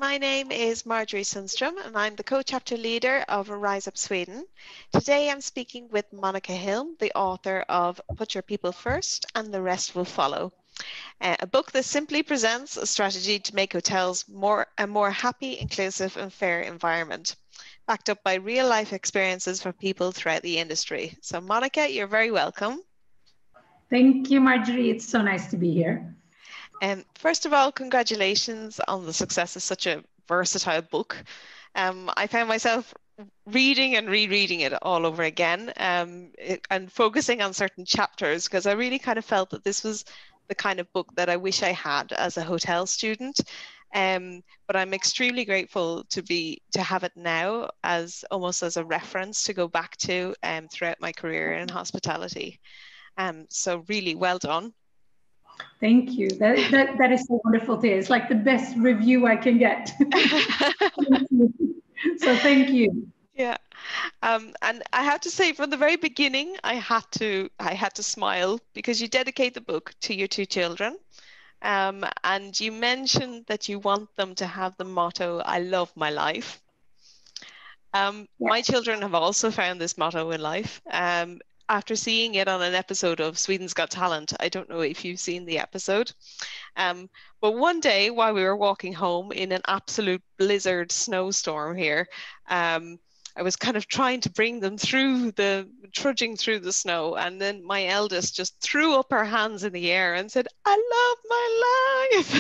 My name is Marjorie Sundström and I'm the co-chapter leader of RaizUp Sweden. Today I'm speaking with Monika Hilm, the author of Put Your People First and the Rest Will Follow, a book that simply presents a strategy to make hotels a more happy, inclusive and fair environment, backed up by real-life experiences for people throughout the industry. So Monika, you're very welcome. Thank you, Marjorie. It's so nice to be here. First of all, congratulations on the success of such a versatile book. I found myself reading and rereading it all over again and focusing on certain chapters because I really kind of felt that this was the kind of book that I wish I had as a hotel student. But I'm extremely grateful to have it now as almost as a reference to go back to throughout my career in hospitality. So really well done. Thank you. That is so wonderful to hear. It's like the best review I can get. So thank you. Yeah, and I have to say from the very beginning, I had to smile because you dedicate the book to your two children, and you mentioned that you want them to have the motto, "I love my life." My children have also found this motto in life. After seeing it on an episode of Sweden's Got Talent, I don't know if you've seen the episode, but one day while we were walking home in an absolute blizzard snowstorm here, I was kind of trying to bring them trudging through the snow, and then my eldest just threw up her hands in the air and said, "I love my life."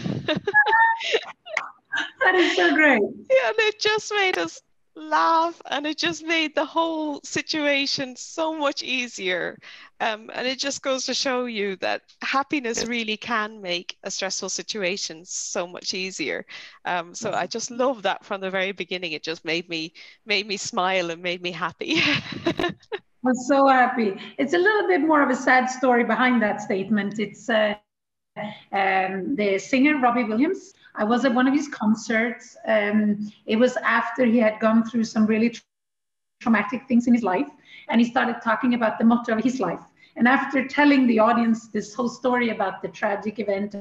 That is so great. Yeah, and it just made us laugh and it just made the whole situation so much easier, and it just goes to show you that happiness really can make a stressful situation so much easier. So I just love that from the very beginning. It just made me smile and made me happy. I'm so happy. It's a little bit more of a sad story behind that statement. It's the singer Robbie Williams. I was at one of his concerts. It was after he had gone through some really traumatic things in his life, and he started talking about the motto of his life. And after telling the audience this whole story about the tragic event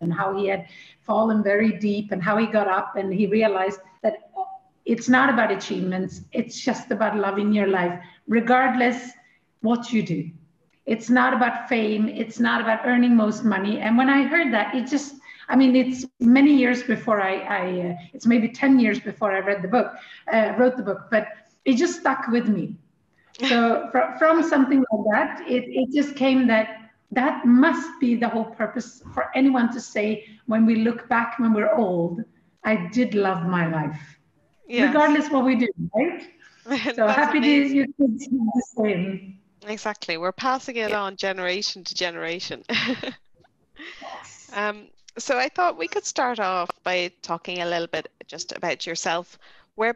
and how he had fallen very deep and how he got up, and he realized that it's not about achievements, it's just about loving your life, regardless what you do. It's not about fame, it's not about earning most money. And when I heard that, it's many years before it's maybe 10 years before I wrote the book, but it just stuck with me. So from something like that, it just came that must be the whole purpose for anyone to say when we look back when we're old, I did love my life. Yes. Regardless what we do, right? So happy days you could do the same. Exactly. We're passing it on generation to generation. So I thought we could start off by talking a little bit just about yourself. Where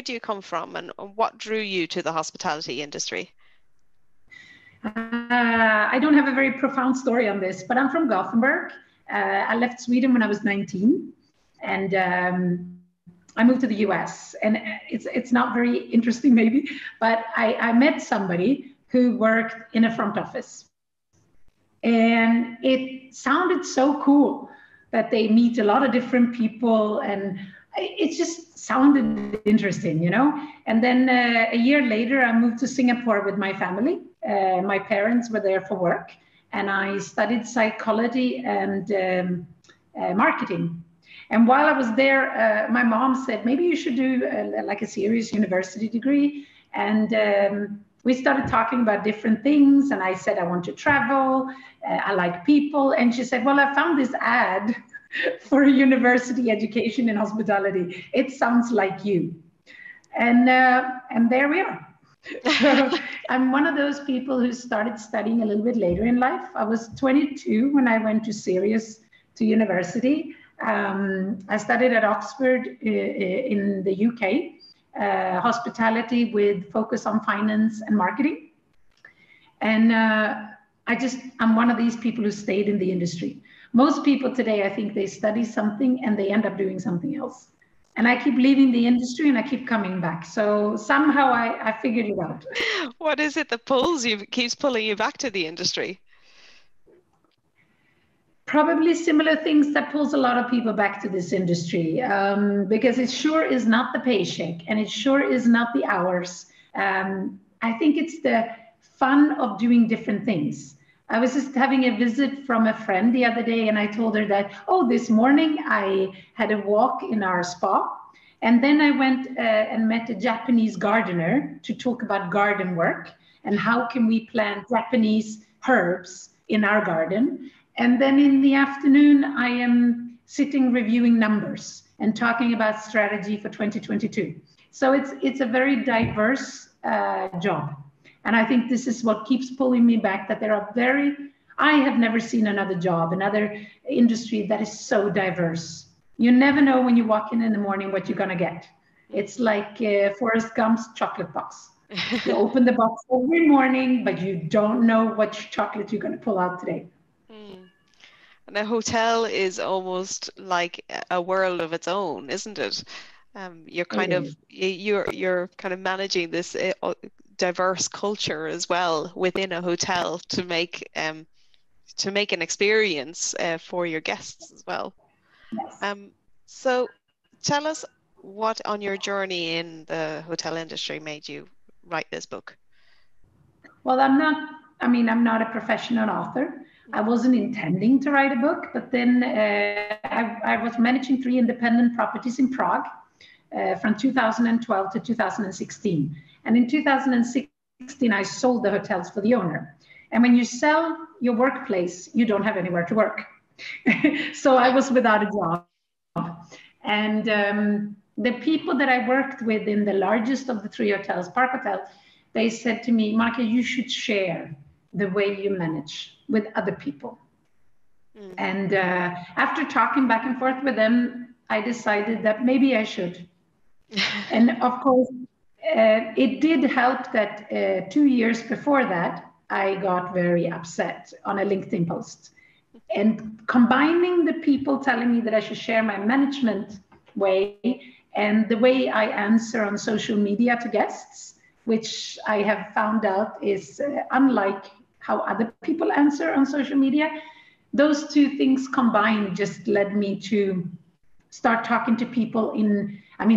do you come from and what drew you to the hospitality industry? I don't have a very profound story on this, but I'm from Gothenburg. I left Sweden when I was 19, and I moved to the US. And it's not very interesting maybe, but I met somebody who worked in a front office. And it sounded so cool that they meet a lot of different people, and it just sounded interesting, you know? And then a year later, I moved to Singapore with my family. My parents were there for work, and I studied psychology and marketing. And while I was there, my mom said, maybe you should do like a serious university degree. And we started talking about different things, and I said, I want to travel, I like people. And she said, well, I found this ad for a university education in hospitality. It sounds like you. And there we are. So I'm one of those people who started studying a little bit later in life. I was 22 when I went to university. I studied at Oxford in the UK. Hospitality with focus on finance and marketing. And I'm one of these people who stayed in the industry. Most people today, I think they study something and they end up doing something else. And I keep leaving the industry and I keep coming back. So somehow I figured it out. What is it that keeps pulling you back to the industry? Probably similar things that pulls a lot of people back to this industry, because it sure is not the paycheck and it sure is not the hours. I think it's the fun of doing different things. I was just having a visit from a friend the other day, and I told her that, oh, this morning I had a walk in our spa, and then I went and met a Japanese gardener to talk about garden work and how can we plant Japanese herbs in our garden. And then in the afternoon, I am sitting reviewing numbers and talking about strategy for 2022. So it's a very diverse job. And I think this is what keeps pulling me back, that I have never seen another job, another industry that is so diverse. You never know when you walk in the morning what you're gonna get. It's like Forrest Gump's chocolate box. You open the box every morning, but you don't know what chocolate you're gonna pull out today. And a hotel is almost like a world of its own, isn't it? You're kind of managing this diverse culture as well within a hotel to make an experience for your guests as well. Yes. So tell us what on your journey in the hotel industry made you write this book. Well, I'm not a professional author. I wasn't intending to write a book, but then I was managing 3 independent properties in Prague from 2012 to 2016. And in 2016, I sold the hotels for the owner. And when you sell your workplace, you don't have anywhere to work. So I was without a job. And the people that I worked with in the largest of the 3 hotels, Park Hotel, they said to me, Monika, you should share the way you manage with other people. And after talking back and forth with them, I decided that maybe I should. And of course, it did help that 2 years before that, I got very upset on a LinkedIn post. And combining the people telling me that I should share my management way and the way I answer on social media to guests, which I have found out is unlike how other people answer on social media. Those 2 things combined just led me to start talking to people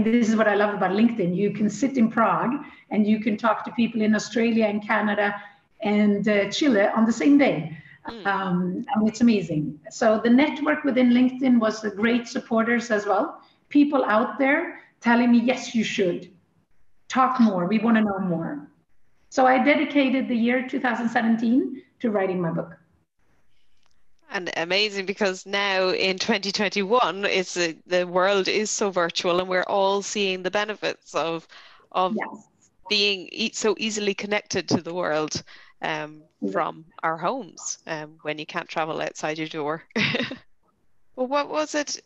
this is what I love about LinkedIn. You can sit in Prague and you can talk to people in Australia and Canada and Chile on the same day. It's amazing. So the network within LinkedIn was a great supporters as well. People out there telling me, yes, you should talk more. We want to know more. So I dedicated the year 2017 to writing my book. And amazing, because now in 2021, the world is so virtual, and we're all seeing the benefits of Yes. being so easily connected to the world from our homes when you can't travel outside your door. Well, what was it?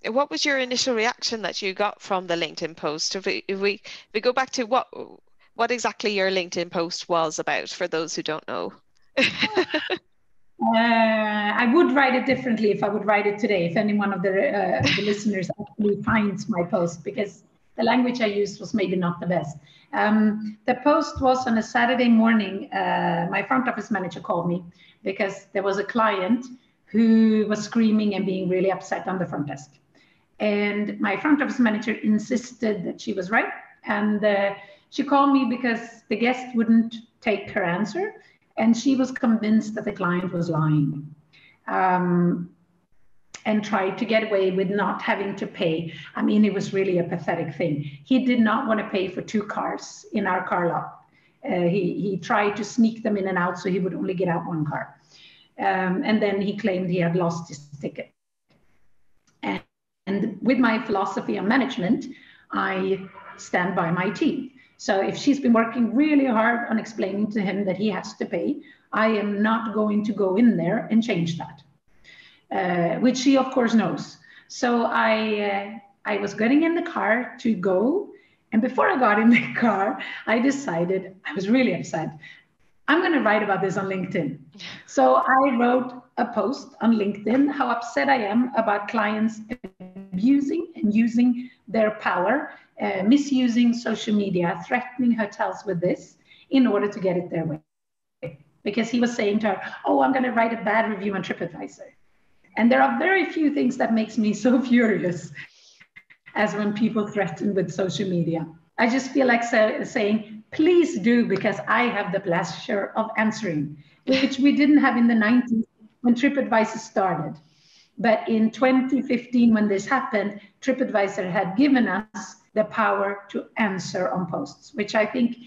What was your initial reaction that you got from the LinkedIn post? If we go back to what exactly your LinkedIn post was about, for those who don't know. I would write it differently if I would write it today, if any one of the listeners actually finds my post, because the language I used was maybe not the best. The post was on a Saturday morning. My front office manager called me because there was a client who was screaming and being really upset on the front desk. And my front office manager insisted that she was right. And she called me because the guest wouldn't take her answer. And she was convinced that the client was lying and tried to get away with not having to pay. It was really a pathetic thing. He did not want to pay for 2 cars in our car lot. He tried to sneak them in and out, so he would only get out 1 car. And then he claimed he had lost his ticket. And with my philosophy on management, I stand by my team. So if she's been working really hard on explaining to him that he has to pay, I am not going to go in there and change that, which he of course knows. So I was getting in the car to go. And before I got in the car, I decided, I was really upset, I'm going to write about this on LinkedIn. So I wrote a post on LinkedIn, how upset I am about clients abusing and using their power, misusing social media, threatening hotels with this in order to get it their way. Because he was saying to her, oh, I'm going to write a bad review on TripAdvisor. And there are very few things that makes me so furious as when people threaten with social media. I just feel like saying, please do, because I have the pleasure of answering, which we didn't have in the 90s when TripAdvisor started. But in 2015, when this happened, TripAdvisor had given us the power to answer on posts, which I think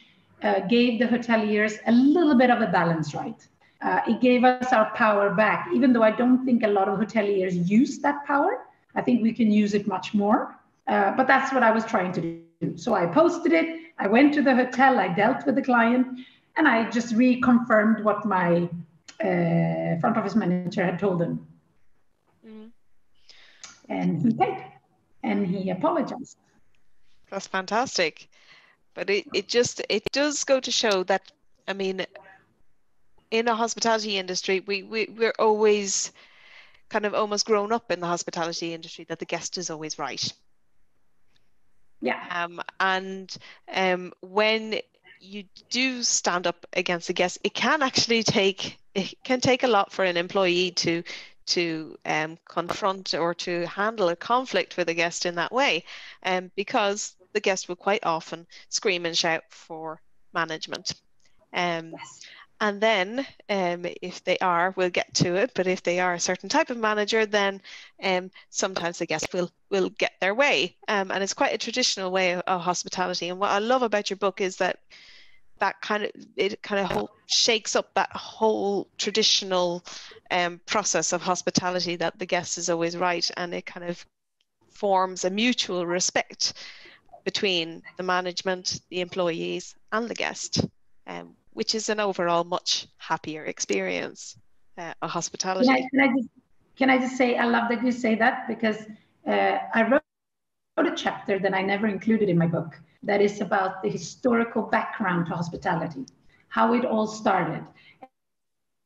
gave the hoteliers a little bit of a balance, right? It gave us our power back, even though I don't think a lot of hoteliers use that power. I think we can use it much more. But that's what I was trying to do. So I posted it, I went to the hotel, I dealt with the client, and I just reconfirmed what my front office manager had told them. Mm-hmm. And he paid, and he apologized. That's fantastic. But it does go to show that, I mean, in a hospitality industry, we're always kind of almost grown up in the hospitality industry that the guest is always right. Yeah. When you do stand up against a guest, it can take a lot for an employee to confront or to handle a conflict with a guest in that way, because the guest will quite often scream and shout for management. Yes. And then if they are, we'll get to it, but if they are a certain type of manager, then sometimes the guest will get their way. And it's quite a traditional way of hospitality. And what I love about your book is that kind of shakes up that whole traditional process of hospitality, that the guest is always right, and it kind of forms a mutual respect between the management, the employees, and the guest, which is an overall much happier experience of hospitality. Can I just say, I love that you say that, because I wrote a chapter that I never included in my book that is about the historical background to hospitality, how it all started.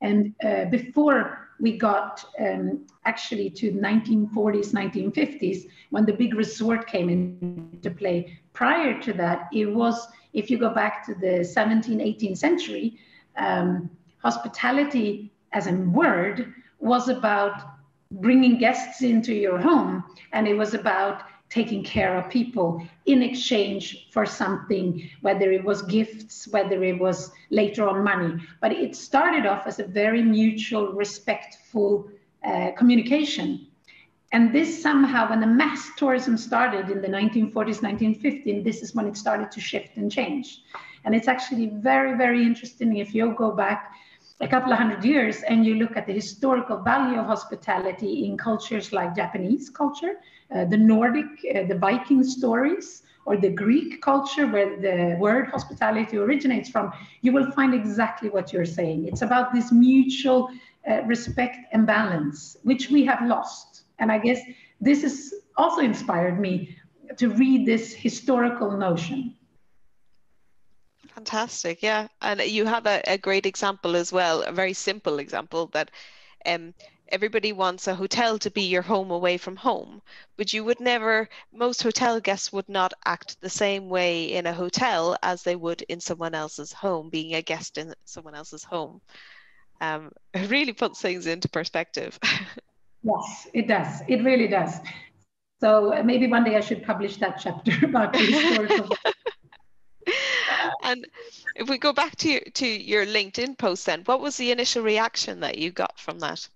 And before we got actually to 1940s, 1950s, when the big resort came into play, prior to that, it was, if you go back to the 17th, 18th century, hospitality as a word was about bringing guests into your home, and it was about taking care of people in exchange for something, whether it was gifts, whether it was later on money. But it started off as a very mutual, respectful communication. And this somehow, when the mass tourism started in the 1940s, 1950s, this is when it started to shift and change. And it's actually very, very interesting if you go back a couple of hundred years and you look at the historical value of hospitality in cultures like Japanese culture, the Nordic, the Viking stories, or the Greek culture where the word hospitality originates from, you will find exactly what you're saying. It's about this mutual respect and balance, which we have lost. And I guess this has also inspired me to read this historical notion. Fantastic, yeah. And you have a great example as well, a very simple example, that everybody wants a hotel to be your home away from home, but you would never, most hotel guests would not act the same way in a hotel as they would in someone else's home, being a guest in someone else's home. It really puts things into perspective. Yes, it does. It really does. So maybe one day I should publish that chapter about the historical. And if we go back to your LinkedIn post then, what was the initial reaction that you got from that?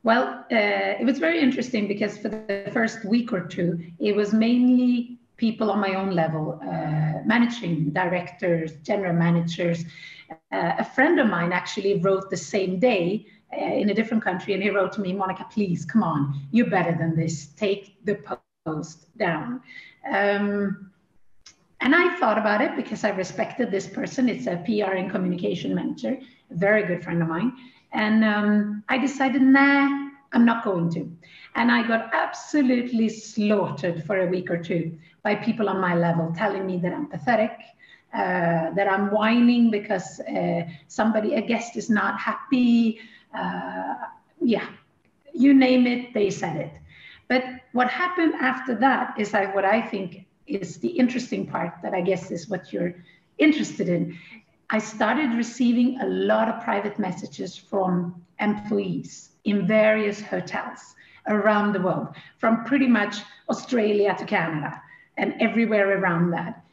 Well, it was very interesting because for the first week or two, it was mainly people on my own level, managing directors, general managers. A friend of mine actually wrote the same day in a different country, and he wrote to me, Monika, please, come on, you're better than this. Take the post down. And I thought about it because I respected this person. It's a PR and communication manager, a very good friend of mine. And I decided, nah, I'm not going to. And I got absolutely slaughtered for a week or two by people on my level telling me that I'm pathetic, that I'm whining because a guest is not happy. Yeah, you name it, they said it. But what happened after that is what I think is the interesting part, that I guess is what you're interested in. I started receiving a lot of private messages from employees in various hotels around the world, from pretty much Australia to Canada and everywhere around that.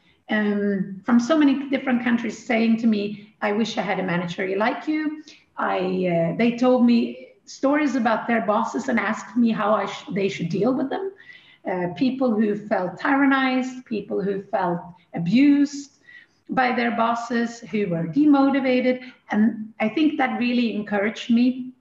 From so many different countries saying to me, I wish I had a manager like you. They told me stories about their bosses and asked me how they should deal with them. People who felt tyrannized, people who felt abused by their bosses, who were demotivated. And I think that really encouraged me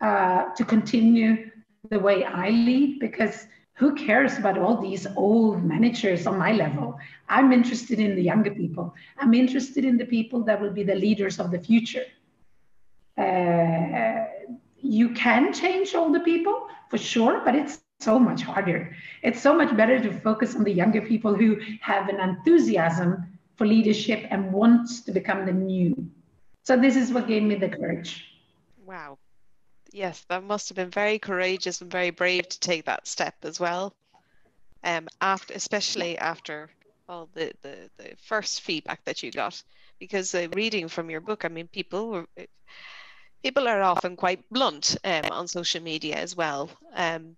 to continue the way I lead, because who cares about all these old managers on my level? I'm interested in the younger people. I'm interested in the people that will be the leaders of the future. You can change older people for sure, but it's so much harder. It's so much better to focus on the younger people who have an enthusiasm for leadership and wants to become the new. So this is what gave me the courage. Wow. Yes, that must have been very courageous and very brave to take that step as well. Especially after all the first feedback that you got, because reading from your book, I mean, people are often quite blunt on social media as well.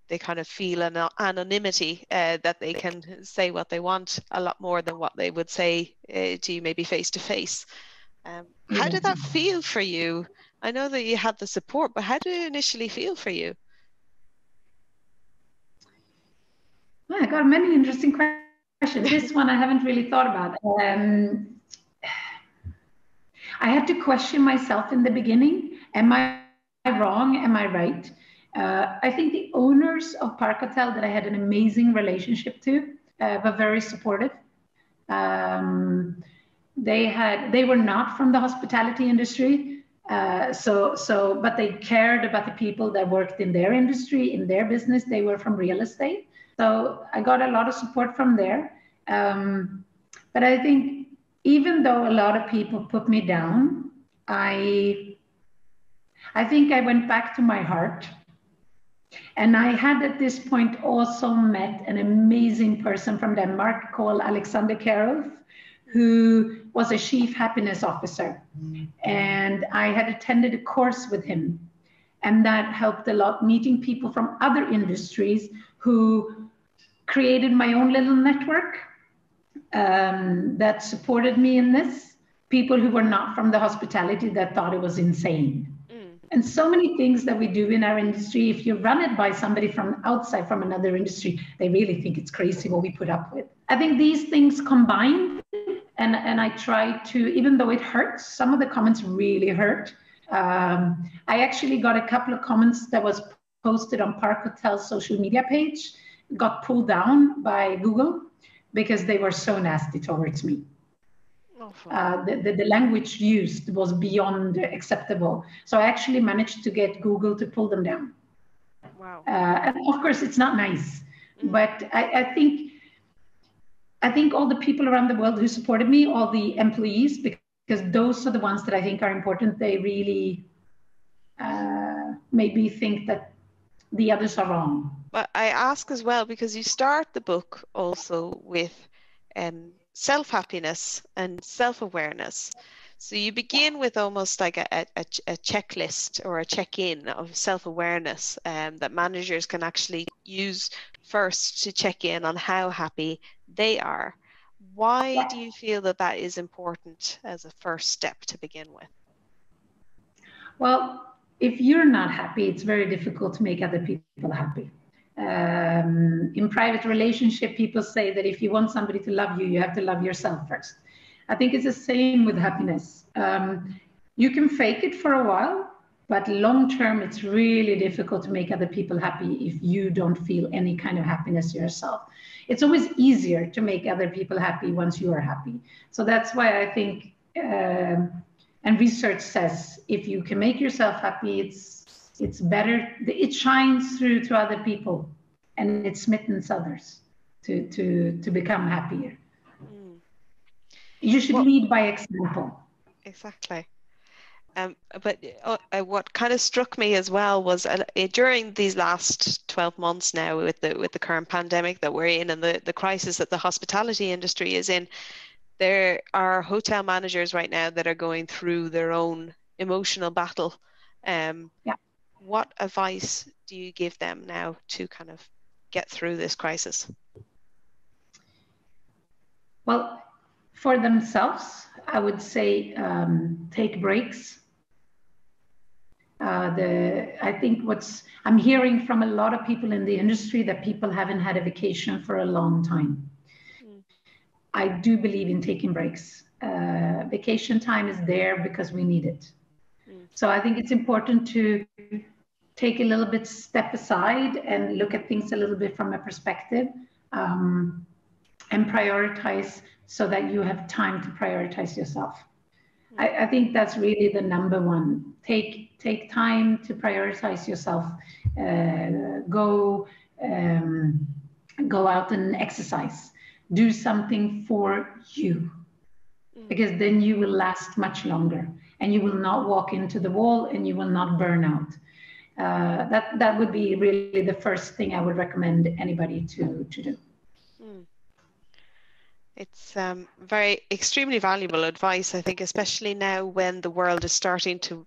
They kind of feel an anonymity that they can say what they want a lot more than what they would say to you maybe face to face. How did that feel for you? I know that you had the support, but how did it initially feel for you? I got many interesting questions. This one I haven't really thought about. I had to question myself in the beginning. Am I wrong? Am I right? I think the owners of Park Hotel that I had an amazing relationship to were very supportive. They were not from the hospitality industry, but they cared about the people that worked in their industry, in their business. They were from real estate. So I got a lot of support from there. But I think even though a lot of people put me down, I think I went back to my heart. And I had at this point also met an amazing person from Denmark called Alexander Karolf, who was a chief happiness officer. And I had attended a course with him. And that helped a lot, meeting people from other industries who created my own little network that supported me in this. People who were not from the hospitality that thought it was insane. And so many things that we do in our industry, if you run it by somebody from outside, from another industry, they really think it's crazy what we put up with. I think these things combined, and I try to, even though it hurts, some of the comments really hurt. I actually got a couple of comments that was posted on Park Hotel's social media page, got pulled down by Google because they were so nasty towards me. The language used was beyond acceptable. So I actually managed to get Google to pull them down. Wow. And of course, it's not nice, but I think all the people around the world who supported me, all the employees, because those are the ones that I think are important, they really made me think that the others are wrong. But I ask as well, because you start the book also with self-happiness and self-awareness. So you begin with almost like a checklist or a check-in of self-awareness that managers can actually use first to check in on how happy they are. Why do you feel that that is important as a first step to begin with? Well, if you're not happy, it's very difficult to make other people happy. In private relationship, people say that if you want somebody to love you, you have to love yourself first. I think it's the same with happiness. You can fake it for a while, but long term, it's really difficult to make other people happy if you don't feel any kind of happiness yourself. It's always easier to make other people happy once you are happy. So that's why I think, and research says, if you can make yourself happy, it's better, it shines through to other people, and it smittens others to become happier. You should lead by example. Exactly. But what kind of struck me as well was during these last 12 months now with the current pandemic that we're in and the crisis that the hospitality industry is in, there are hotel managers right now that are going through their own emotional battle. Yeah. What advice do you give them now to kind of get through this crisis? Well, for themselves, I would say take breaks. I think I'm hearing from a lot of people in the industry that people haven't had a vacation for a long time. Mm. I do believe in taking breaks. Vacation time is there because we need it. Mm. So I think it's important to take a little bit step aside and look at things a little bit from a perspective, and prioritize so that you have time to prioritize yourself. I think that's really the number one. Take time to prioritize yourself. Go out and exercise. Do something for you, because then you will last much longer, and you will not walk into the wall, and you will not burn out. That would be really the first thing I would recommend anybody to do. Mm. It's very extremely valuable advice, I think, especially now when the world is starting to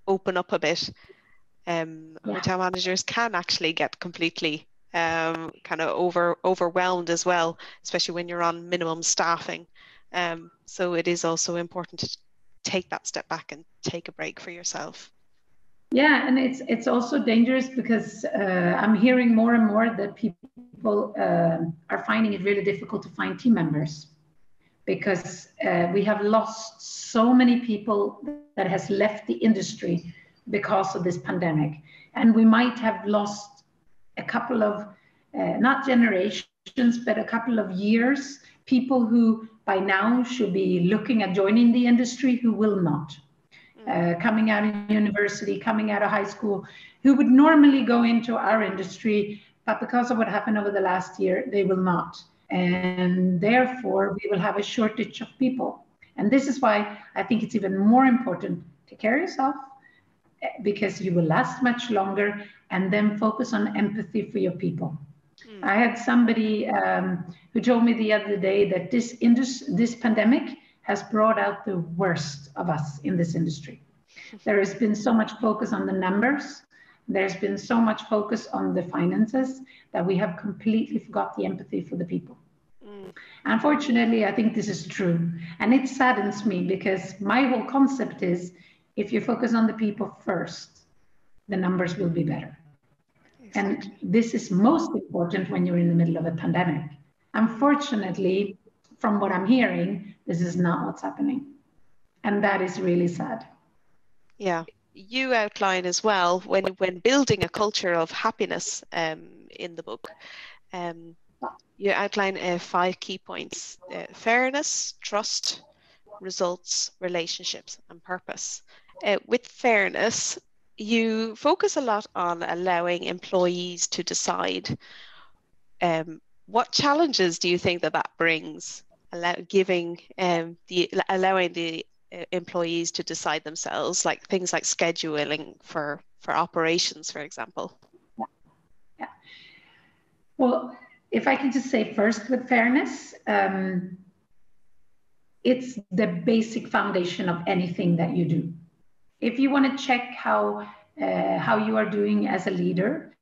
open up a bit. Hotel managers can actually get completely kind of overwhelmed as well, especially when you're on minimum staffing. So it is also important to take that step back and take a break for yourself. Yeah, and it's also dangerous because I'm hearing more and more that people are finding it really difficult to find team members, because we have lost so many people that has left the industry because of this pandemic, and we might have lost a couple of not generations, but a couple of years, people who by now should be looking at joining the industry who will not. Coming out of university, coming out of high school, who would normally go into our industry, but because of what happened over the last year, they will not. And therefore, we will have a shortage of people. And this is why I think it's even more important to take care of yourself, because you will last much longer, and then focus on empathy for your people. I had somebody who told me the other day that this pandemic has brought out the worst of us in this industry. There has been so much focus on the numbers. There's been so much focus on the finances that we have completely forgot the empathy for the people. Unfortunately, I think this is true. And it saddens me, because my whole concept is, if you focus on the people first, the numbers will be better. Exactly. And this is most important when you're in the middle of a pandemic. Unfortunately, from what I'm hearing, this is not what's happening. And that is really sad. Yeah, you outline as well when building a culture of happiness in the book. You outline 5 key points: fairness, trust, results, relationships, and purpose. With fairness, you focus a lot on allowing employees to decide. What challenges do you think that brings? Allowing the employees to decide themselves, like things like scheduling for operations, for example. Yeah. Well, if I can just say first, with fairness, it's the basic foundation of anything that you do. If you want to check how you are doing as a leader,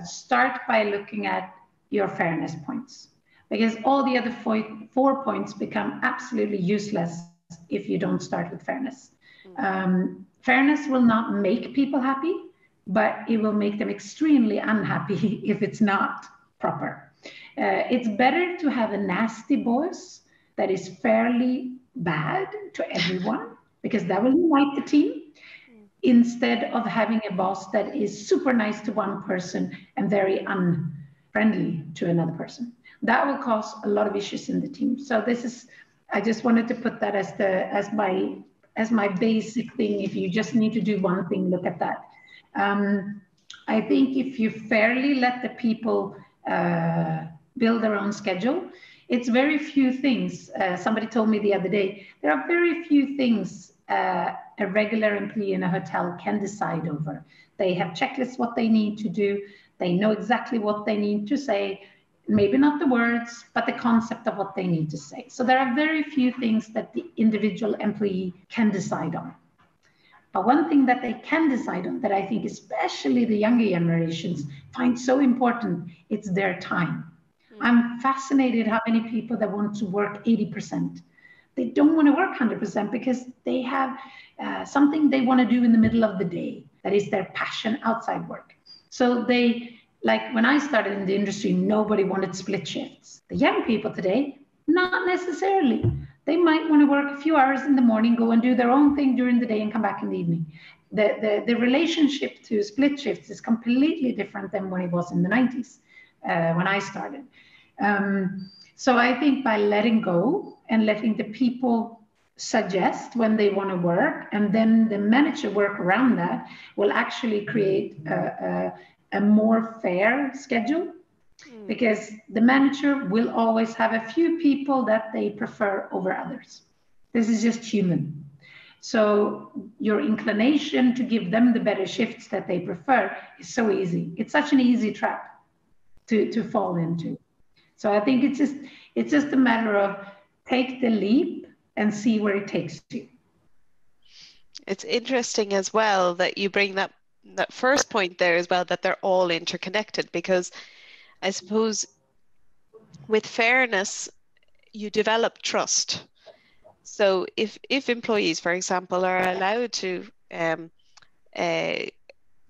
start by looking at your fairness points, because all the other 4 points become absolutely useless if you don't start with fairness. Fairness will not make people happy, but it will make them extremely unhappy if it's not proper. It's better to have a nasty boss that is fairly bad to everyone, because that will unite the team, instead of having a boss that is super nice to one person and very unfriendly to another person. That will cause a lot of issues in the team. So this is, I just wanted to put that as my basic thing. If you just need to do one thing, look at that. I think if you fairly let the people build their own schedule, it's very few things. Somebody told me the other day, there are very few things a regular employee in a hotel can decide over. They have checklists what they need to do. They know exactly what they need to say. maybe not the words, but the concept of what they need to say. So there are very few things that the individual employee can decide on. But one thing that they can decide on that I think especially the younger generations find so important, it's their time. I'm fascinated how many people that want to work 80%. They don't want to work 100% because they have something they want to do in the middle of the day. That is their passion outside work. So they, like when I started in the industry, nobody wanted split shifts. The young people today, not necessarily. They might want to work a few hours in the morning, go and do their own thing during the day and come back in the evening. The relationship to split shifts is completely different than when it was in the 90s, when I started. So I think by letting go and letting the people suggest when they want to work, and then the manager work around that, will actually create a more fair schedule, because the manager will always have a few people that they prefer over others. This is just human. So your inclination to give them the better shifts that they prefer is so easy. It's such an easy trap to fall into. So I think it's just a matter of take the leap and see where it takes you. It's interesting as well that you bring that first point there as well, that they're all interconnected, because I suppose with fairness, you develop trust. So if employees, for example, are allowed to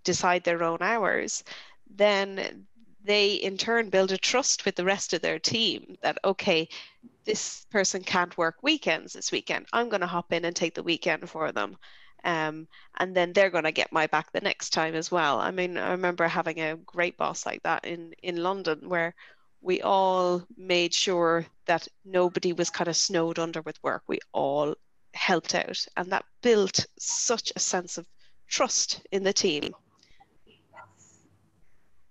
decide their own hours, then they in turn build a trust with the rest of their team that, okay, this person can't work weekends this weekend. I'm going to hop in and take the weekend for them. And then they're going to get my back the next time as well. I mean, I remember having a great boss like that in London, where we all made sure that nobody was kind of snowed under with work. We all helped out, and that built such a sense of trust in the team.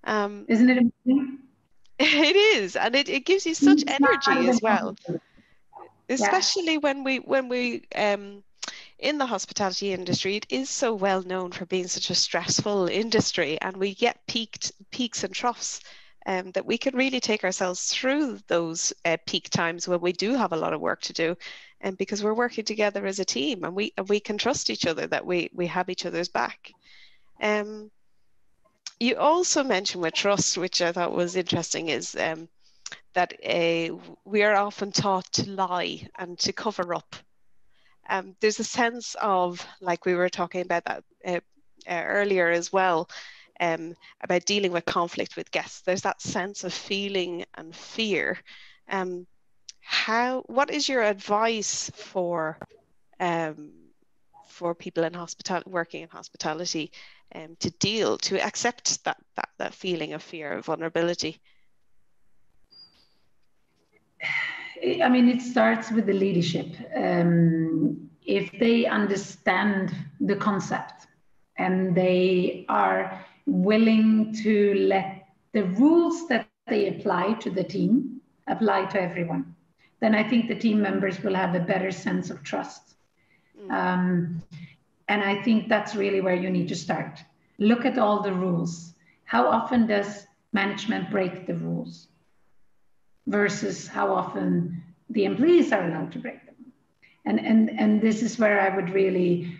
Isn't it amazing? It is, and it gives you such energy as well, especially when we in the hospitality industry. It is so well known for being such a stressful industry, and we get peaks and troughs, that we can really take ourselves through those peak times when we do have a lot of work to do, and because we're working together as a team, and we can trust each other, that we have each other's back. You also mentioned with trust, which I thought was interesting, is that we are often taught to lie and to cover up. There's a sense of, like we were talking about that earlier as well, about dealing with conflict with guests. There's that sense of feeling and fear. What is your advice for people in working in hospitality, to accept that feeling of fear, of vulnerability? I mean, it starts with the leadership. If they understand the concept and they are willing to let the rules that they apply to the team apply to everyone, then I think the team members will have a better sense of trust. And I think that's really where you need to start. Look at all the rules. How often does management break the rules versus how often the employees are allowed to break them? And this is where I would really,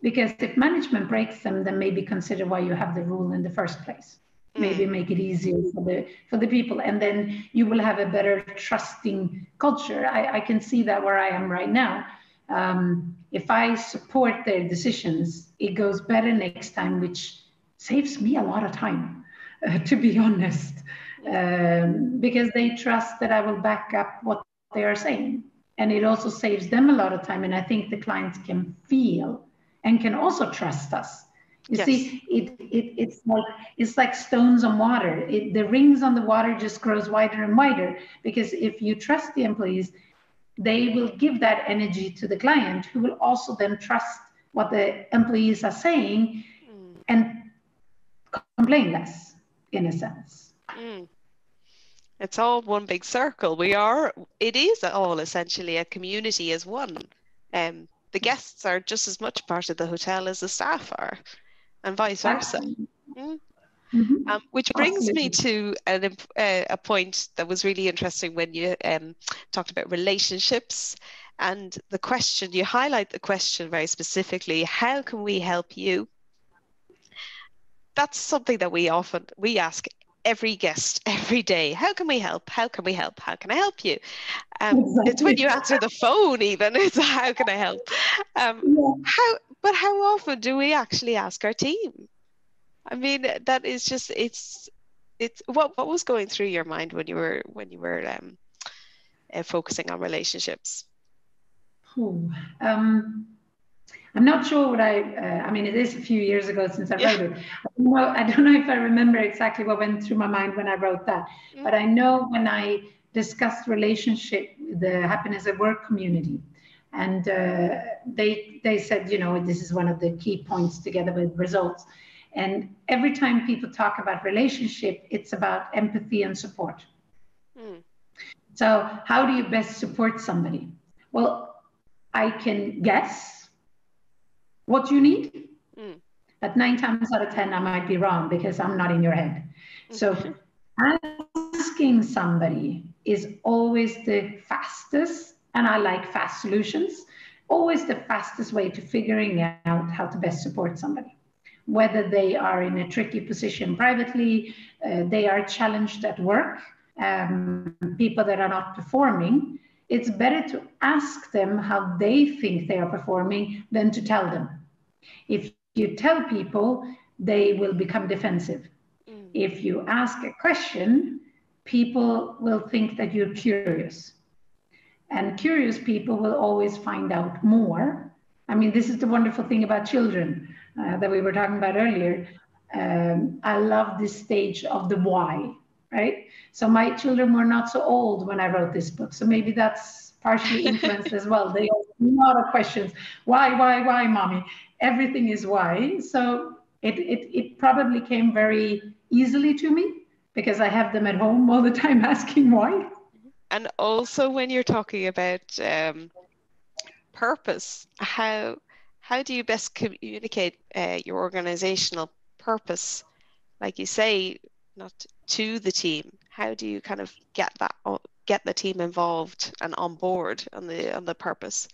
because if management breaks them, then maybe consider why you have the rule in the first place. Maybe make it easier for the people, and then you will have a better trusting culture. I can see that where I am right now. If I support their decisions, it goes better next time, which saves me a lot of time, to be honest, because they trust that I will back up what they are saying. And it also saves them a lot of time. And I think the clients can feel and can also trust us. You see, it's like stones on water. The rings on the water just grows wider and wider, because if you trust the employees, they will give that energy to the client, who will also then trust what the employees are saying and complain less, in a sense. It's all one big circle. It is all essentially a community as one. The guests are just as much part of the hotel as the staff are, and vice versa. Which brings me Absolutely. to a point that was really interesting when you talked about relationships and the question. You highlight the question very specifically: how can we help you? That's something that we ask every guest every day. How can we help? How can we help? How can I help you? It's when Exactly. you answer the phone even. It's how can I help? Um, Yeah. but how often do we actually ask our team? I mean, that is just it's what was going through your mind when you were focusing on relationships? Ooh. Um, I'm not sure what I mean, it is a few years ago since I Yeah. wrote it. I don't know if I remember exactly what went through my mind when I wrote that, Mm, but I know when I discussed relationship, the happiness at work community, and they said, this is one of the key points together with results. And every time people talk about relationship, it's about empathy and support. mm, So how do you best support somebody? Well, I can guess what you need. mm, But 9 times out of 10, I might be wrong because I'm not in your head. So mm, asking somebody is always the fastest, and I like fast solutions, always the fastest way to figuring out how to best support somebody. Whether they are in a tricky position privately, they are challenged at work, people that are not performing, it's better to ask them how they think they are performing than to tell them. If you tell people, they will become defensive. mm, If you ask a question, people will think that you're curious. And curious people will always find out more. I mean, this is the wonderful thing about children that we were talking about earlier. I love this stage of the why, right? So my children were not so old when I wrote this book. So maybe that's partially influenced as well. They ask a lot of questions. Why, mommy? Everything is why. So it probably came very easily to me because I have them at home all the time asking why. And also when you're talking about purpose, how do you best communicate your organizational purpose? Like you say, not to the team. How do you kind of get the team involved and on board on the purpose?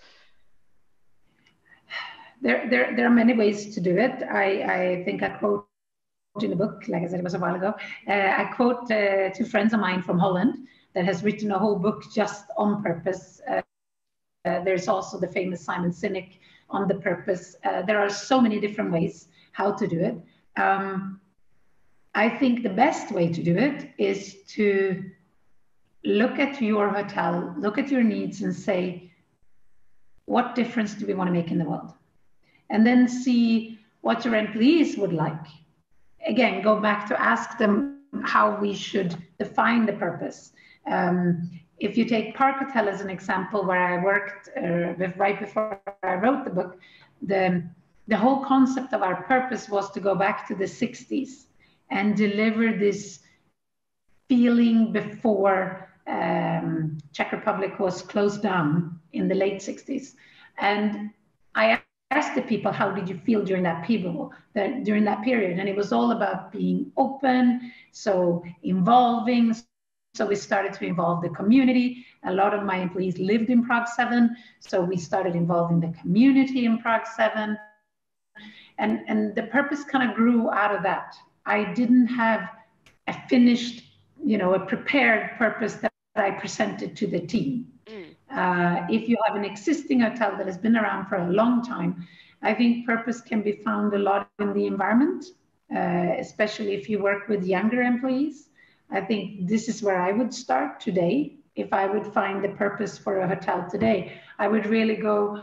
There are many ways to do it. I think I quote in the book, like I said, it was a while ago. I quote two friends of mine from Holland that has written a whole book just on purpose. There's also the famous Simon Sinek on the purpose. There are so many different ways how to do it. Um, I think the best way to do it is to look at your hotel, look at your needs, and say, what difference do we want to make in the world? And then see what your employees would like. Again, go back to ask them how we should define the purpose. If you take Park Hotel as an example, where I worked right before I wrote the book, the whole concept of our purpose was to go back to the 60s and deliver this feeling before Czech Republic was closed down in the late 60s. And I asked the people, how did you feel during that period? And it was all about being open, so involving. So we started to involve the community. A lot of my employees lived in Prague 7, so we started involving the community in Prague 7. And the purpose kind of grew out of that. I didn't have a finished, a prepared purpose that I presented to the team. Mm, If you have an existing hotel that has been around for a long time, I think purpose can be found a lot in the environment, especially if you work with younger employees. I think this is where I would start today. If I would find the purpose for a hotel today, I would really go,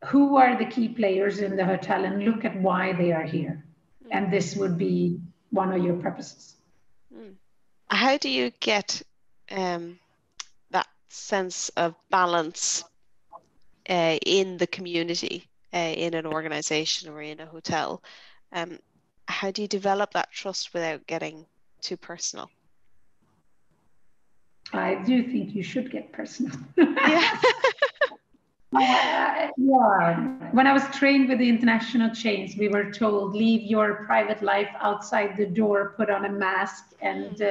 who are the key players in the hotel, and look at why they are here. mm, And this would be one of your purposes. mm. How do you get that sense of balance in the community, in an organization or in a hotel? Um, how do you develop that trust without getting too personal? I do think you should get personal. Yeah. Yeah. When I was trained with the international chains, we were told leave your private life outside the door, put on a mask, and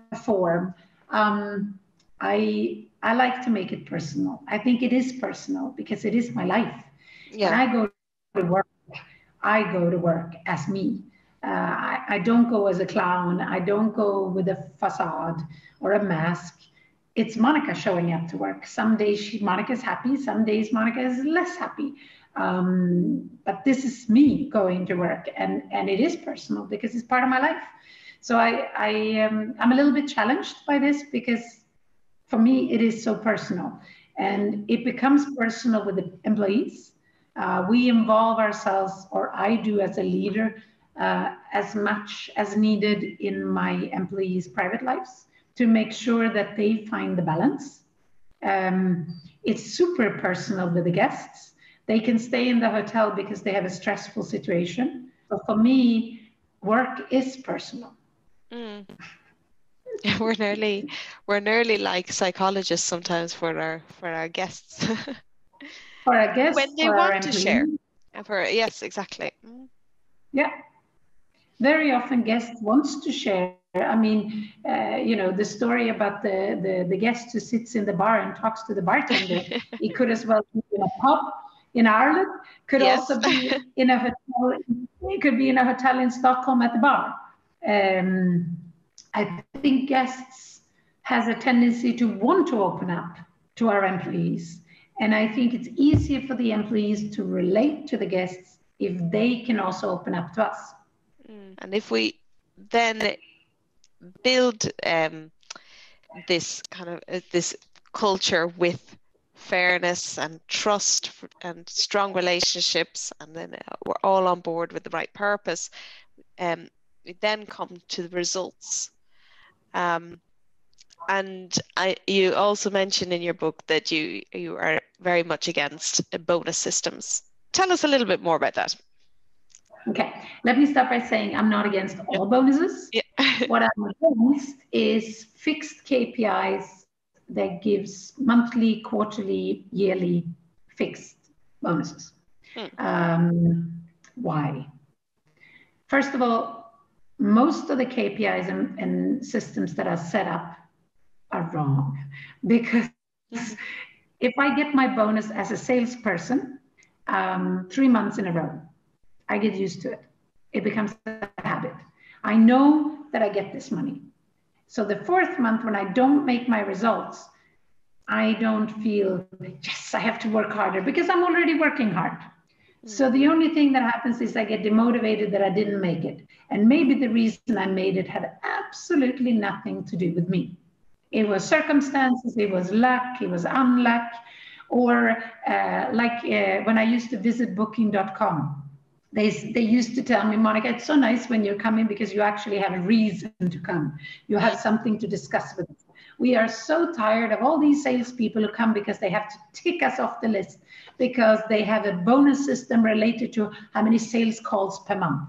perform. Um, I like to make it personal. I think it is personal because it is my life. When Yeah. I go to work, I go to work as me. I don't go as a clown. I don't go with a facade or a mask. It's Monica showing up to work. Some days Monica is happy. Some days Monica is less happy. But this is me going to work, and it is personal because it's part of my life. So I'm a little bit challenged by this because for me it is so personal, and it becomes personal with the employees. We involve ourselves, or I do as a leader, as much as needed in my employees' private lives to make sure that they find the balance. It's super personal with the guests. They can stay in the hotel because they have a stressful situation. But for me, work is personal. Mm. We're nearly like psychologists sometimes for our guests. For our guests, When they for our want to share. employees, And for yes, exactly. yeah. Very often guests wants to share. I mean, the story about the guest who sits in the bar and talks to the bartender. It could as well be in a pub in Ireland. Could Yes. also be in a hotel. It could be in a hotel in Stockholm at the bar. Um, I think guests has a tendency to want to open up to our employees, and I think it's easier for the employees to relate to the guests if they can also open up to us. And if we then build this kind of this culture with fairness and trust and strong relationships, and then we're all on board with the right purpose, we then come to the results. And you also mentioned in your book that you are very much against bonus systems. Tell us a little bit more about that. Okay, let me start by saying I'm not against all bonuses. Yeah. What I'm against is fixed KPIs that gives monthly, quarterly, yearly fixed bonuses. Why? First of all, most of the KPIs and systems that are set up are wrong because if I get my bonus as a salesperson 3 months in a row, I get used to it. It becomes a habit. I know that I get this money. So the fourth month, when I don't make my results, I don't feel, yes, I have to work harder because I'm already working hard. So the only thing that happens is I get demotivated that I didn't make it. And maybe the reason I made it had absolutely nothing to do with me. It was circumstances, it was luck, it was unluck, or when I used to visit booking.com, they used to tell me, Monica, it's so nice when you're coming because you actually have a reason to come. You have something to discuss with us. We are so tired of all these salespeople who come because they have to tick us off the list because they have a bonus system related to how many sales calls per month.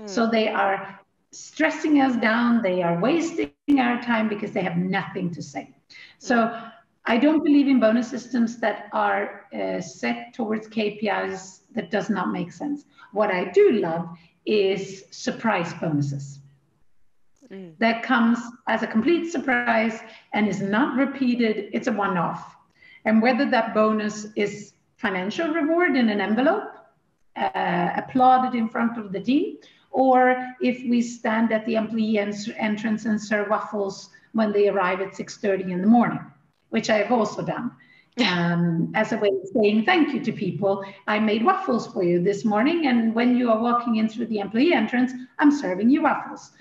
So they are stressing us down. They are wasting our time because they have nothing to say. So I don't believe in bonus systems that are set towards KPIs that does not make sense. What I do love is surprise bonuses. That comes as a complete surprise and is not repeated. It's a one-off. And whether that bonus is financial reward in an envelope, applauded in front of the team, or if we stand at the employee entrance and serve waffles when they arrive at 6:30 in the morning, which I have also done. As a way of saying thank you to people. I made waffles for you this morning, and when you are walking in through the employee entrance, I'm serving you waffles.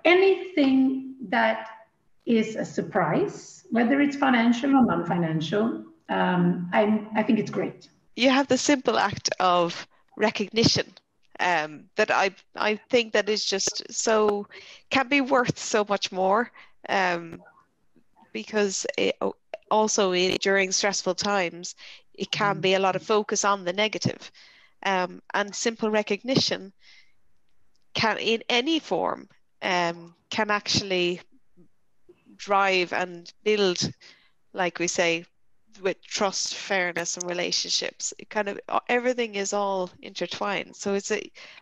Anything that is a surprise, whether it's financial or non-financial, I think it's great. You have the simple act of recognition that I think that is just so can be worth so much more. Because during stressful times, it can be a lot of focus on the negative. And simple recognition can, in any form, can actually drive and build like we say, with trust, fairness, and relationships. It kind of everything is all intertwined. So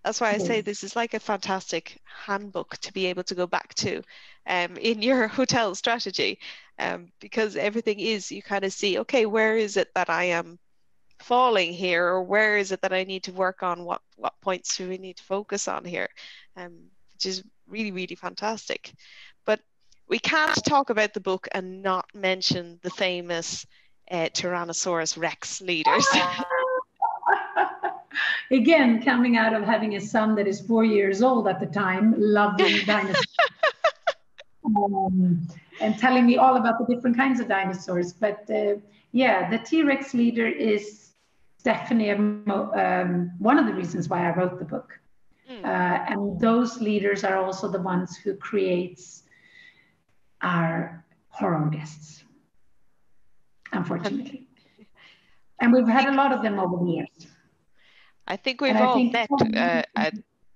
that's why I say this is like a fantastic handbook to be able to go back to in your hotel strategy, because everything is, you kind of see, okay, where is it that I am falling here, or where is it that I need to work on? What points do we need to focus on here? Which is really, really fantastic. But we can't talk about the book and not mention the famous Tyrannosaurus Rex leaders. Again, coming out of having a son that is 4 years old at the time, loving dinosaurs. And telling me all about the different kinds of dinosaurs. But yeah, the T-Rex leader is definitely one of the reasons why I wrote the book. And those leaders are also the ones who creates our horror guests, unfortunately. And we've had a lot of them over the years. I think we've all met a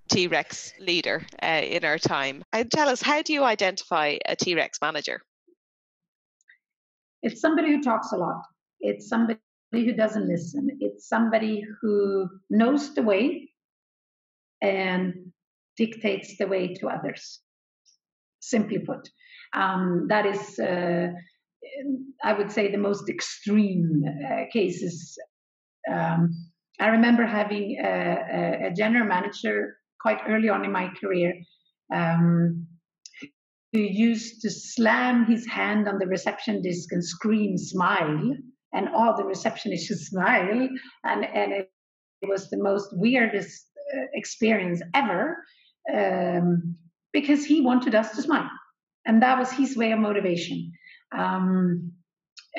T-Rex leader in our time. And tell us, how do you identify a T-Rex manager? It's somebody who talks a lot. It's somebody who doesn't listen. It's somebody who knows the way and dictates the way to others. Simply put, that is, I would say, the most extreme cases. I remember having a general manager quite early on in my career who used to slam his hand on the reception desk and scream, "Smile," and all the receptionists should smile, and it was the most weirdest experience ever, because he wanted us to smile, and that was his way of motivation.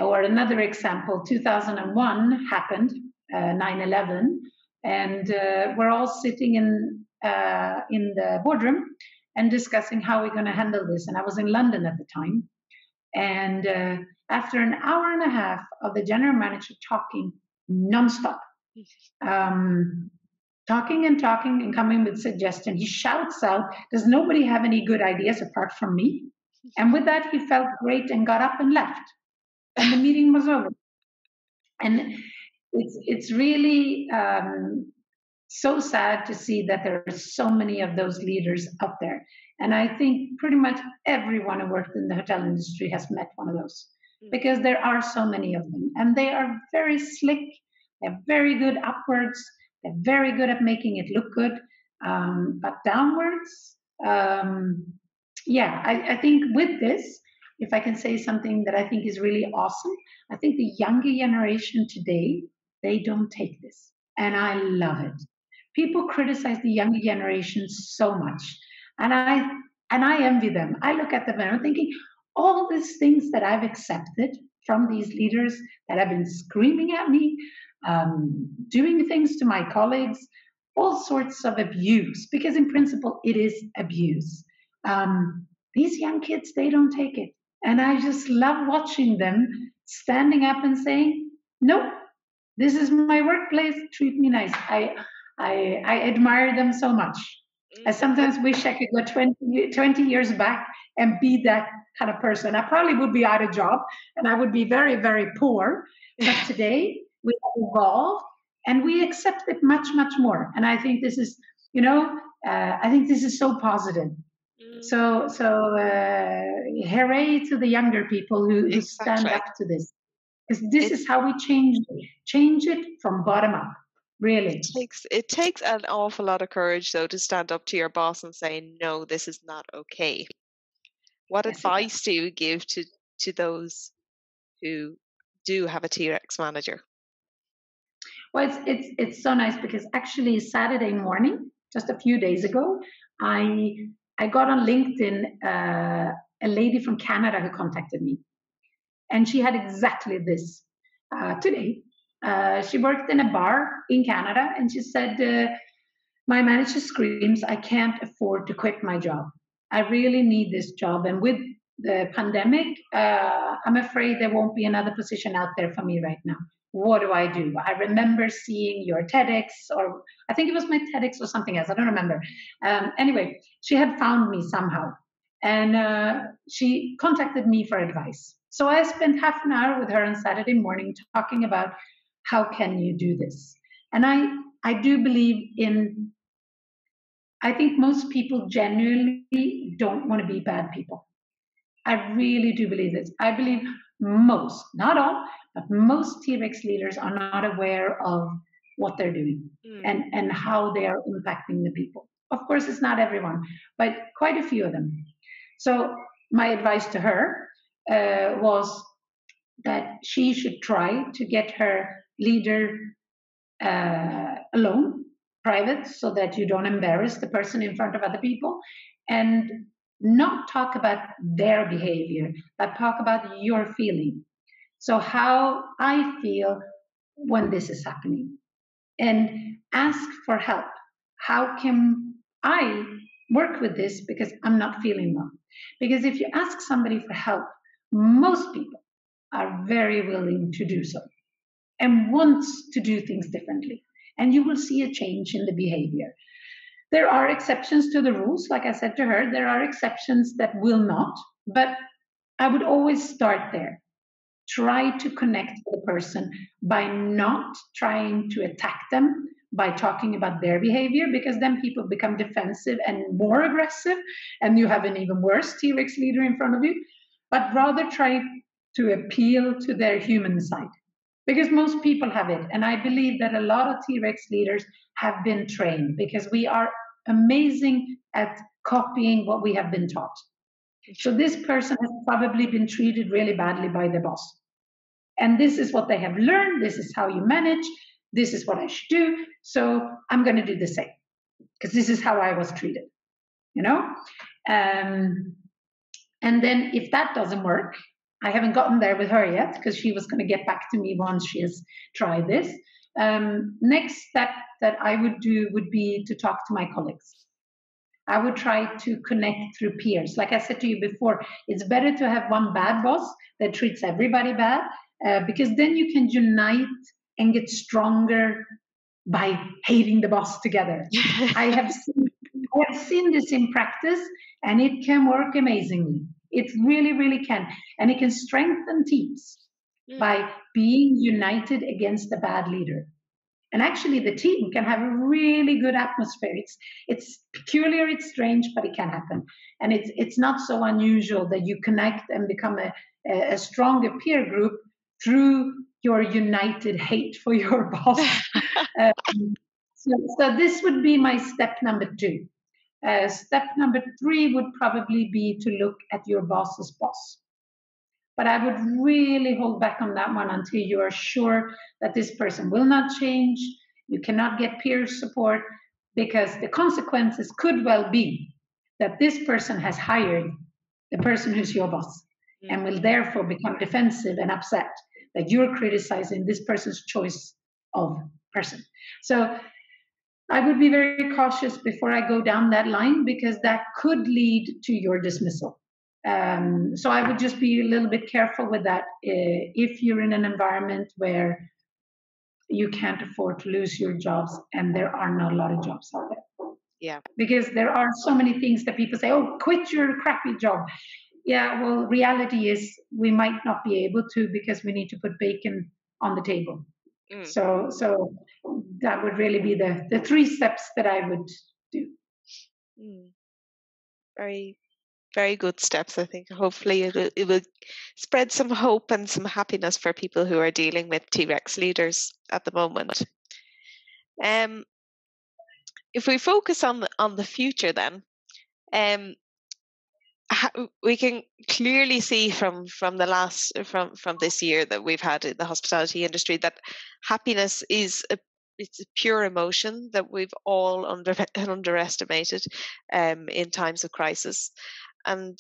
Or another example, 2001 happened, 9/11, and we're all sitting in the boardroom and discussing how we're going to handle this. And I was in London at the time. And after an hour and a half of the general manager talking nonstop, talking and coming with suggestions, he shouts out, "Does nobody have any good ideas apart from me?" And with that, he felt great and got up and left. And the meeting was over. And it's really so sad to see that there are so many of those leaders out there. And I think pretty much everyone who worked in the hotel industry has met one of those, because there are so many of them. And they are very slick. They're very good upwards. They're very good at making it look good. But downwards, yeah, I think with this, if I can say something that I think is really awesome, I think the younger generation today, they don't take this. And I love it. People criticize the younger generation so much. And I envy them. I look at them and I'm thinking, all these things that I've accepted from these leaders that have been screaming at me, doing things to my colleagues, all sorts of abuse, because in principle, it is abuse. These young kids, they don't take it. And I just love watching them standing up and saying, "No, this is my workplace, treat me nice." I admire them so much. I sometimes wish I could go 20 years back and be that kind of person. I probably would be out of job and I would be very, very poor. But today we have evolved and we accept it much, much more. And I think this is, I think this is so positive. So hooray to the younger people who stand up to this. Because this is how we change it from bottom up. Really. It takes an awful lot of courage, though, to stand up to your boss and say, "No, this is not okay." What advice do you give to those who do have a T-Rex manager? Well, it's so nice because actually Saturday morning, just a few days ago, I got on LinkedIn a lady from Canada who contacted me, and she had exactly this today. She worked in a bar in Canada, and she said, "My manager screams, I can't afford to quit my job. I really need this job. And with the pandemic, I'm afraid there won't be another position out there for me right now. What do I do? I remember seeing your TEDx, or I think it was my TEDx or something else. I don't remember. Anyway, she had found me somehow. And she contacted me for advice. So I spent half an hour with her on Saturday morning talking about how can you do this. And I do believe in, I think most people genuinely don't want to be bad people. I really do believe this. I believe most, not all, but most T-Rex leaders are not aware of what they're doing and how they are impacting the people. Of course, it's not everyone, but quite a few of them. So my advice to her was that she should try to get her leader alone, private, so that you don't embarrass the person in front of other people, and not talk about their behavior, but talk about your feeling. So, how I feel when this is happening, and ask for help. How can I work with this because I'm not feeling well? Because if you ask somebody for help, most people are very willing to do so and wants to do things differently. And you will see a change in the behavior. There are exceptions to the rules. Like I said to her, there are exceptions that will not, but I would always start there. Try to connect with the person by not trying to attack them by talking about their behavior, because then people become defensive and more aggressive, and you have an even worse T-Rex leader in front of you, but rather try to appeal to their human side. Because most people have it. And I believe that a lot of T-Rex leaders have been trained because we are amazing at copying what we have been taught. So this person has probably been treated really badly by the boss. And this is what they have learned. This is how you manage. This is what I should do. So I'm going to do the same because this is how I was treated, you know? And then if that doesn't work, I haven't gotten there with her yet because she was going to get back to me once she has tried this. Next step that I would do would be to talk to my colleagues. I would try to connect through peers. Like I said to you before, it's better to have one bad boss that treats everybody bad because then you can unite and get stronger by hating the boss together. I have seen this in practice, and it can work amazingly. It really, really can. And it can strengthen teams by being united against a bad leader. And actually, the team can have a really good atmosphere. It's peculiar, it's strange, but it can happen. And it's not so unusual that you connect and become a stronger peer group through your united hate for your boss. So this would be my step number 2. Step number 3 would probably be to look at your boss's boss. But I would really hold back on that one until you are sure that this person will not change. You cannot get peer support because the consequences could well be that this person has hired the person who's your boss and will therefore become defensive and upset that you're criticizing this person's choice of person. So I would be very cautious before I go down that line because that could lead to your dismissal. So I would just be a little bit careful with that if you're in an environment where you can't afford to lose your jobs and there are not a lot of jobs out there. Yeah. Because there are so many things that people say, oh, quit your crappy job. Yeah, well, reality is we might not be able to because we need to put bacon on the table. So that would really be the 3 steps that I would do. Very, very good steps. I think hopefully it will spread some hope and some happiness for people who are dealing with T-Rex leaders at the moment. If we focus on the future, then we can clearly see from this year that we've had in the hospitality industry that happiness is it's a pure emotion that we've all underestimated in times of crisis. And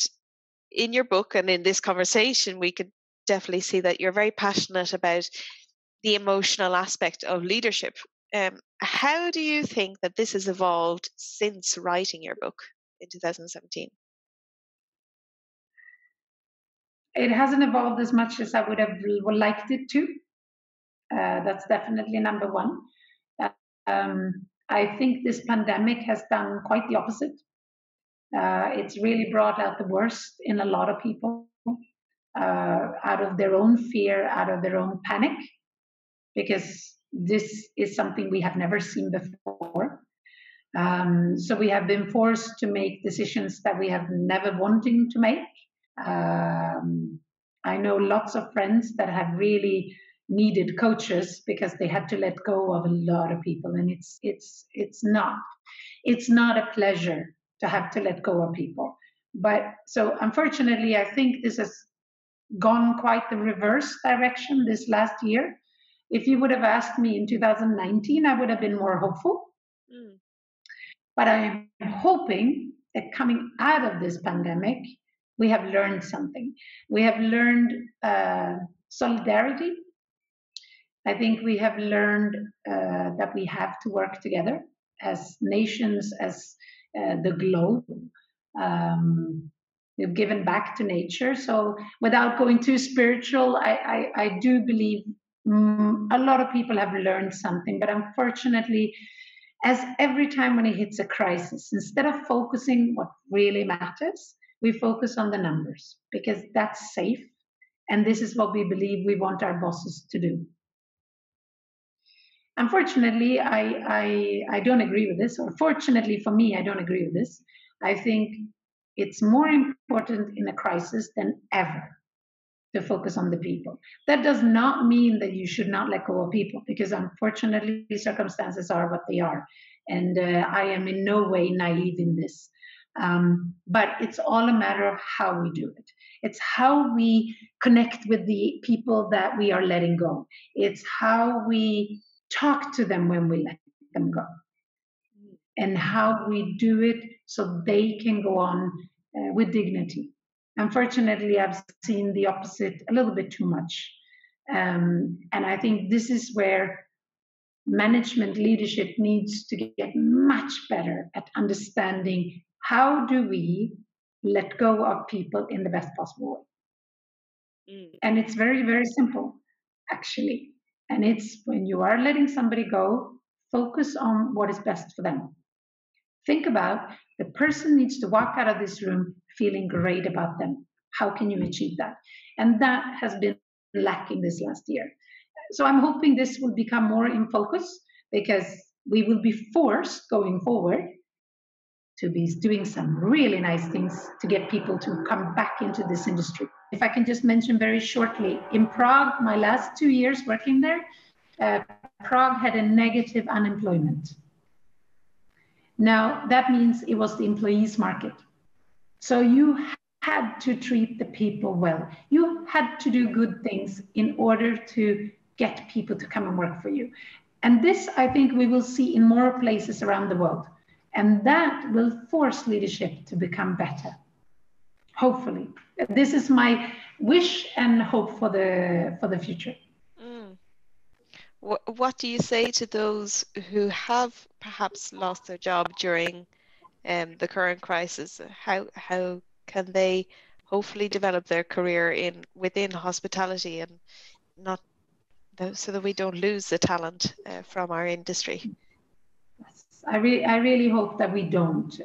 in your book and in this conversation, we could definitely see that you're very passionate about the emotional aspect of leadership. How do you think that this has evolved since writing your book in 2017? It hasn't evolved as much as I would have liked it to. That's definitely number 1. I think this pandemic has done quite the opposite. It's really brought out the worst in a lot of people, out of their own fear, out of their own panic, because this is something we have never seen before. So we have been forced to make decisions that we have never wanted to make. I know lots of friends that have really needed coaches because they had to let go of a lot of people, and it's not a pleasure to have to let go of people. But so unfortunately, I think this has gone quite the reverse direction this last year. If you would have asked me in 2019, I would have been more hopeful. Mm. But I'm hoping that coming out of this pandemic, we have learned something. We have learned solidarity. I think we have learned that we have to work together as nations, as the globe. We've given back to nature. So without going too spiritual, I do believe a lot of people have learned something. But unfortunately, as every time when it hits a crisis, instead of focusing what really matters, we focus on the numbers because that's safe. And this is what we believe we want our bosses to do. Unfortunately, I don't agree with this, or fortunately for me, I don't agree with this. I think it's more important in a crisis than ever to focus on the people. That does not mean that you should not let go of people, because unfortunately circumstances are what they are. And I am in no way naive in this. But it's all a matter of how we do it. It's how we connect with the people that we are letting go. It's how we talk to them when we let them go. And how we do it so they can go on with dignity. Unfortunately, I've seen the opposite a little bit too much. And I think this is where management leadership needs to get much better at understanding how do we let go of people in the best possible way. And it's very, very simple, actually. And it's when you are letting somebody go, focus on what is best for them. Think about the person needs to walk out of this room feeling great about them. How can you achieve that? And that has been lacking this last year. So I'm hoping this will become more in focus, because we will be forced going forward to be doing some really nice things to get people to come back into this industry. If I can just mention very shortly, in Prague, my last 2 years working there, Prague had a negative unemployment. Now, that means it was the employees market. So you had to treat the people well. You had to do good things in order to get people to come and work for you. And this, I think, we will see in more places around the world. And that will force leadership to become better. Hopefully. This is my wish and hope for the future. What do you say to those who have perhaps lost their job during the current crisis? How can they hopefully develop their career within hospitality, and not so that we don't lose the talent from our industry? Yes, I really hope that we don't.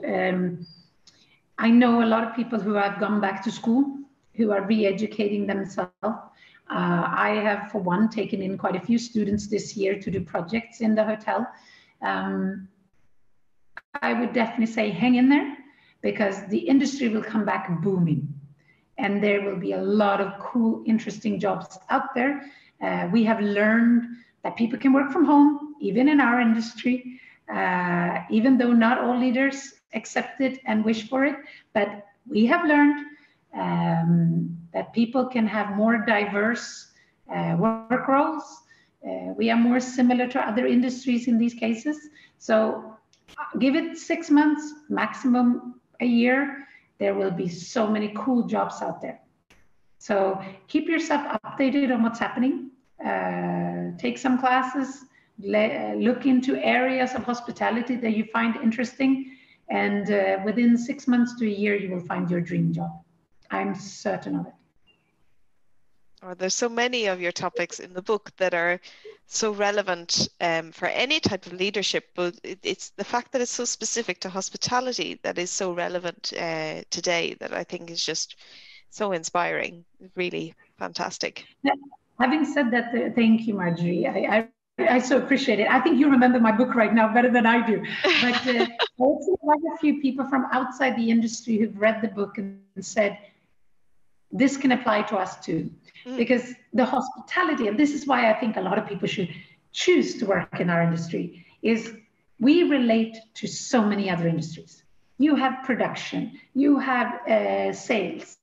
I know a lot of people who have gone back to school, who are re-educating themselves. I have, for one, taken in quite a few students this year to do projects in the hotel. I would definitely say hang in there, because the industry will come back booming. And there will be a lot of cool, interesting jobs out there. We have learned that people can work from home, even in our industry, even though not all leaders accept it and wish for it. But we have learned that people can have more diverse work roles. We are more similar to other industries in these cases. So give it 6 months, maximum a year. There will be so many cool jobs out there. So keep yourself updated on what's happening. Take some classes, look into areas of hospitality that you find interesting. And within 6 months to a year, you will find your dream job. I'm certain of it. Or there's so many of your topics in the book that are so relevant for any type of leadership, but it's the fact that it's so specific to hospitality that is so relevant today that I think is just so inspiring, really fantastic. Yeah. Having said that, thank you, Marjorie. I so appreciate it. I think you remember my book right now better than I do. But also quite a few people from outside the industry who've read the book and said, this can apply to us too. Because the hospitality, and this is why I think a lot of people should choose to work in our industry, is we relate to so many other industries. You have production, you have sales,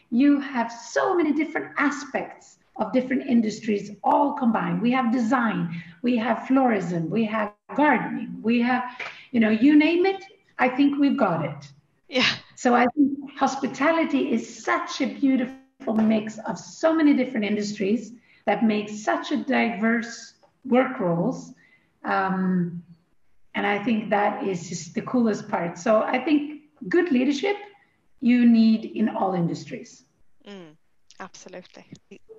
you have so many different aspects of different industries all combined. We have design, we have florism, we have gardening, we have, you name it, I think we've got it. Yeah. So I think hospitality is such a beautiful mix of so many different industries that makes such a diverse work roles. And I think that is just the coolest part. So I think good leadership you need in all industries. Absolutely.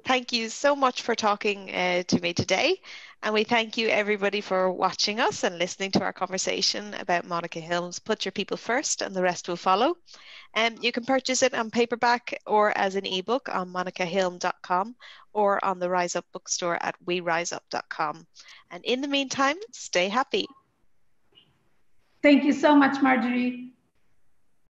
Thank you so much for talking to me today. And we thank you everybody for watching us and listening to our conversation about Monika Hilm's Put Your People First and the Rest Will Follow. You can purchase it on paperback or as an ebook on monikahilm.com or on the RaizUp Bookstore at weraizup.com. And in the meantime, stay happy. Thank you so much, Marjorie.